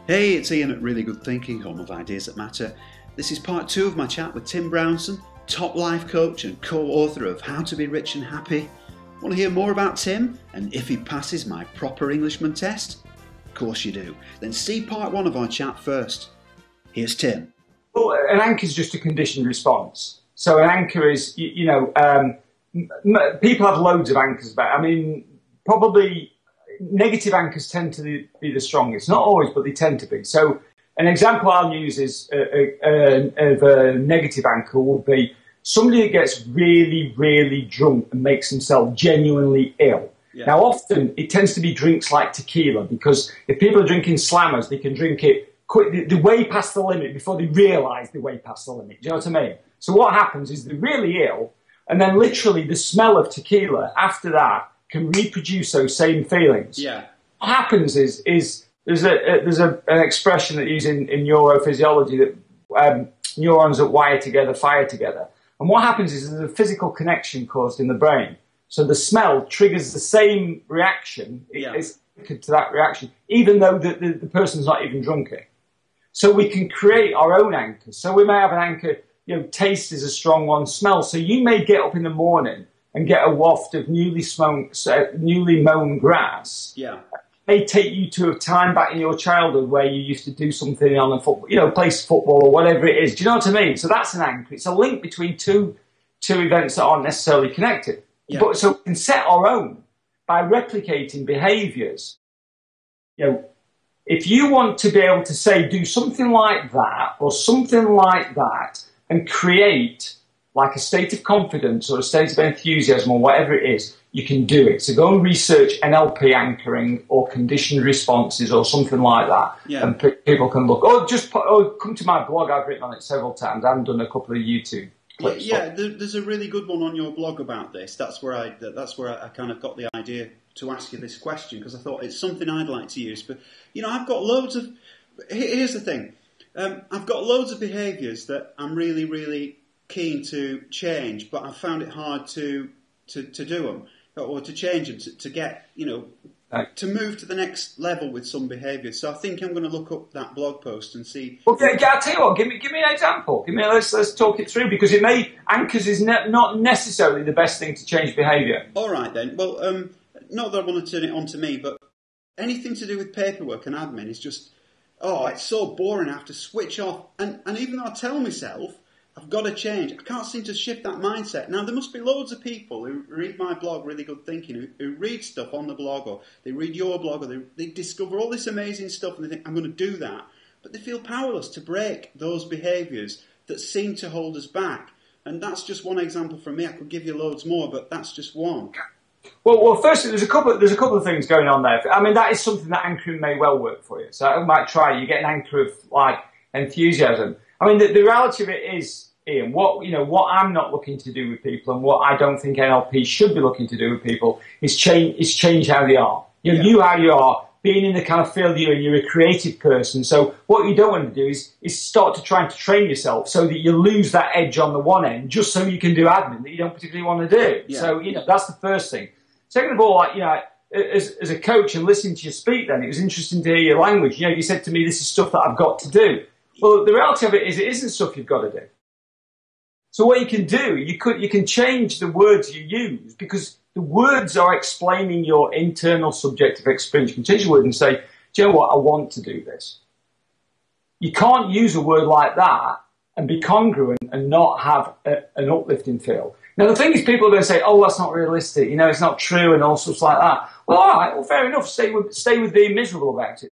Hey, it's Ian at Really Good Thinking, home of ideas that matter. This is part 2 of my chat with Tim Brownson, top life coach and co-author of How to Be Rich and Happy. Want to hear more about Tim and if he passes my proper Englishman test? Of course you do. Then see part 1 of our chat first. Here's Tim. Well, an anchor is just a conditioned response. So an anchor is, people have loads of anchors about. I mean, probably negative anchors tend to be the strongest. Not always, but they tend to be. So an example I'll use is of a negative anchor would be somebody that gets really, really drunk and makes themselves genuinely ill. Yeah. Now, often it tends to be drinks like tequila, because if people are drinking slammers, they can drink it quick, the way past the limit before they realise they're way past the limit. Do you know what I mean? So what happens is they're really ill, and then literally the smell of tequila after that can reproduce those same feelings. Yeah. What happens is there's an expression that used in neurophysiology that neurons that wire together fire together. And what happens is there's a physical connection caused in the brain. So the smell triggers the same reaction. It's connected to that reaction, even though the person's not even drunk it. So we can create our own anchors. So we may have an anchor, taste is a strong one, smell. So you may get up in the morning and get a waft of newly mown grass. Yeah. It may take you to a time back in your childhood where you used to do something on a football, play football or whatever it is. Do you know what I mean? So that's an anchor. It's a link between two events that aren't necessarily connected. Yeah. But so we can set our own by replicating behaviours. If you want to be able to say, do something like that or something like that and create like a state of confidence or a state of enthusiasm or whatever it is, you can do it. So go and research NLP anchoring or conditioned responses or something like that. Yeah. And people can look. Come to my blog. I've written on it several times. I've done a couple of YouTube clips. Yeah, there's a really good one on your blog about this. That's where I kind of got the idea to ask you this question, because I thought it's something I'd like to use. But, I've got loads of... Here's the thing. I've got loads of behaviours that I'm really, really keen to change, but I've found it hard to do them, or to change them, to get, to move to the next level with some behaviours. So I think I'm going to look up that blog post and see... Well, I'll tell you what, give me an example. Let's talk it through, because anchors is not necessarily the best thing to change behaviour. All right then. Well, not that I want to turn it on to me, but anything to do with paperwork and admin is just, it's so boring. I have to switch off. And even though I tell myself I've got to change, I can't seem to shift that mindset. Now, there must be loads of people who read my blog, Really Good Thinking, who read stuff on the blog, or they read your blog, or they discover all this amazing stuff, and they think, I'm going to do that. But they feel powerless to break those behaviours that seem to hold us back. And that's just one example from me. I could give you loads more, but that's just one. Well, firstly, there's a couple of things going on there. I mean, that is something that anchoring may well work for you. So I might try. You get an anchor of like enthusiasm. I mean, the reality of it is, Ian, what I'm not looking to do with people, and what I don't think NLP should be looking to do with people is change how they are. You how you are, being in the kind of field you're a creative person. So what you don't want to do is start to try to train yourself so that you lose that edge on the one end, just so you can do admin that you don't particularly want to do. Yeah. So that's the first thing. Second of all, as a coach and listening to you speak, then it was interesting to hear your language. You said to me, this is stuff that I've got to do. Well, the reality of it is, it isn't stuff you've got to do. So what you can do, you can change the words you use, because the words are explaining your internal subjective experience. You can change the word and say, do you know what, I want to do this. You can't use a word like that and be congruent and not have an uplifting feel. Now, the thing is, people are going to say, oh, that's not realistic, it's not true, and all sorts like that. Well, all right, fair enough, stay with being miserable about it.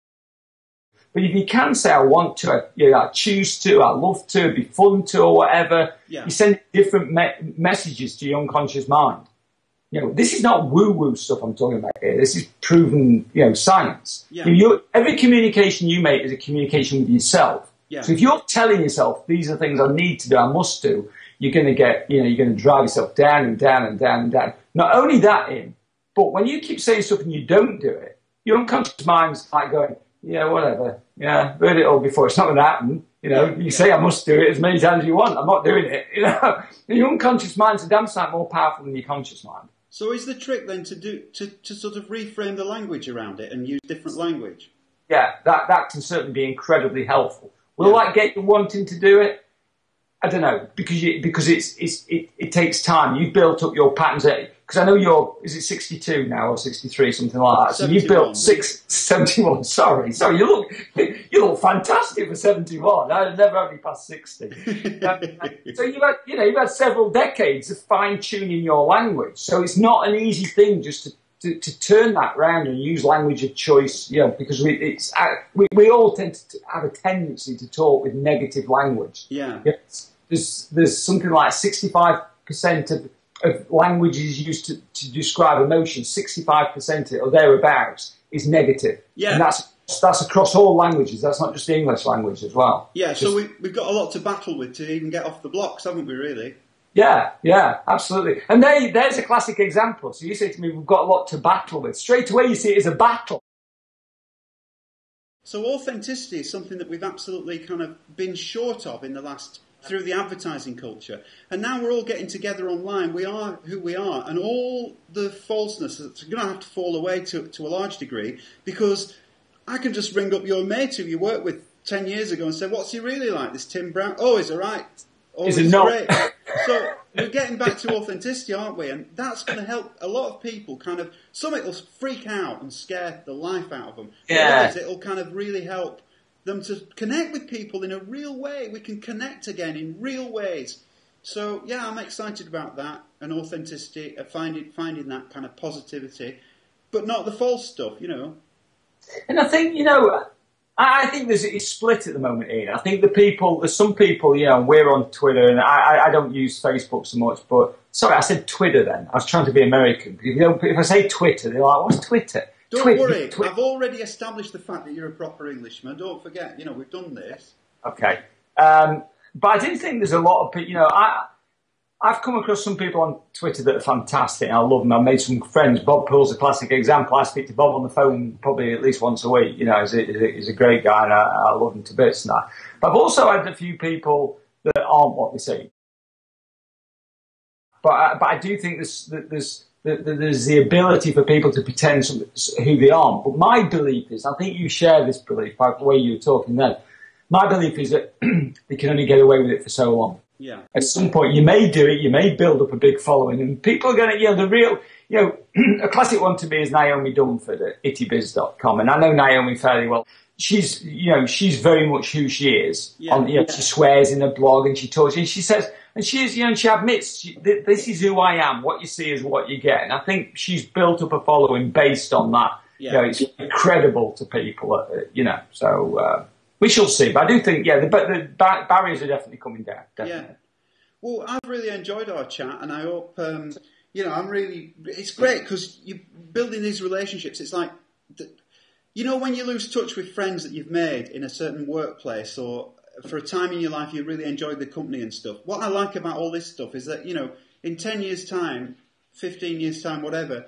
But if you can say, I want to, I choose to, I love to, it'd be fun to, or whatever, you send different messages to your unconscious mind. This is not woo-woo stuff I'm talking about here. This is proven, science. Yeah. Every communication you make is a communication with yourself. Yeah. So if you're telling yourself, these are things I need to do, I must do, you're going to get, you're going to drive yourself down and down and down and down. Not only that, but when you keep saying stuff and you don't do it, your unconscious mind's like going, whatever. Yeah, I've heard it all before. It's not going to happen. You say I must do it as many times as you want. I'm not doing it. Your unconscious mind's a damn sight more powerful than your conscious mind. So is the trick then to sort of reframe the language around it and use different language? Yeah, that can certainly be incredibly helpful. Will that get you wanting to do it? I don't know, because it takes time. You've built up your patterns. Because I know is it 62 now or 63, something like that. So you've built 71. Sorry, you look fantastic for 71. I've never only passed 60. So you've had several decades of fine tuning your language. So it's not an easy thing just to turn that round and use language of choice, because we all tend to have a tendency to talk with negative language. Yeah. There's something like 65% of languages used to describe emotion, 65% or thereabouts is negative. Yeah. And that's across all languages. That's not just the English language as well. Yeah, so we've got a lot to battle with to even get off the blocks, haven't we, really? Yeah, absolutely. And there's a classic example. So you say to me, we've got a lot to battle with. Straight away you see it as a battle. So authenticity is something that we've absolutely kind of been short of through the advertising culture. And now we're all getting together online. We are who we are. And all the falseness that's going to have to fall away to a large degree, because I can just ring up your mate who you worked with 10 years ago and say, what's he really like, this Tim Brown? Oh, he's all right. Oh, is it not? Great. So we're getting back to authenticity, aren't we? And that's going to help a lot of people some it'll freak out and scare the life out of them. Yeah. Others, it'll kind of really help them to connect with people in a real way. We can connect again in real ways. So, yeah, I'm excited about that and authenticity, finding that kind of positivity, but not the false stuff, And I think, I think it's split at the moment, Ian. I think there's some people, we're on Twitter, and I don't use Facebook so much, but, sorry, I said Twitter then. I was trying to be American. If I say Twitter, they're like, what's Twitter? Don't worry, I've already established the fact that you're a proper Englishman. Don't forget, we've done this. Okay. But I do think there's a lot of people, I've come across some people on Twitter that are fantastic, and I love them. I've made some friends. Bob Poole's a classic example. I speak to Bob on the phone probably at least once a week. He's a great guy, and I love him to bits and that. But I've also had a few people that aren't what they say. But I do think there's the ability for people to pretend who they aren't. But my belief is, I think you share this belief by the way you were talking then. My belief is that they can only get away with it for so long. Yeah. At some point, you may do it, you may build up a big following, and people are going to, a classic one to me is Naomi Dunford at ittybiz.com, and I know Naomi fairly well. She's very much who she is. Yeah. She swears in her blog, and she talks, and she says, and she admits, this is who I am. What you see is what you get. And I think she's built up a following based on that. Yeah. It's incredible to people, so... we shall see, but I do think, the barriers are definitely coming down. Definitely. Yeah. Well, I've really enjoyed our chat, and I hope, it's great because you're building these relationships. It's like, when you lose touch with friends that you've made in a certain workplace or for a time in your life you really enjoyed the company and stuff. What I like about all this stuff is that, in 10 years' time, 15 years' time, whatever,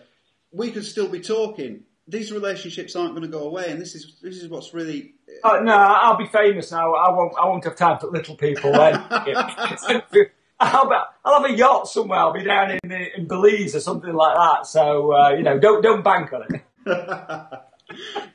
we could still be talking. These relationships aren't going to go away, and this is what's really. No, I'll be famous now. I won't have time for little people then. I'll have a yacht somewhere. I'll be down in Belize or something like that. So don't bank on it.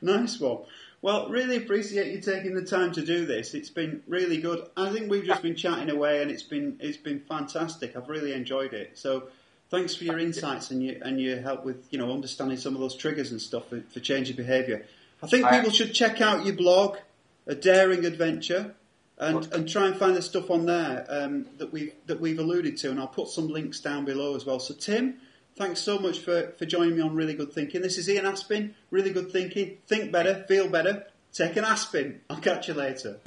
Nice one. Well, really appreciate you taking the time to do this. It's been really good. I think we've just been chatting away, and it's been fantastic. I've really enjoyed it. So. Thanks for your insights and your help with understanding some of those triggers and stuff for changing behaviour. I think people should check out your blog, A Daring Adventure, and try and find the stuff on there that we've alluded to, and I'll put some links down below as well. So Tim, thanks so much for joining me on Really Good Thinking. This is Ian Aspin, Really Good Thinking. Think better, feel better, take an aspirin. I'll catch you later.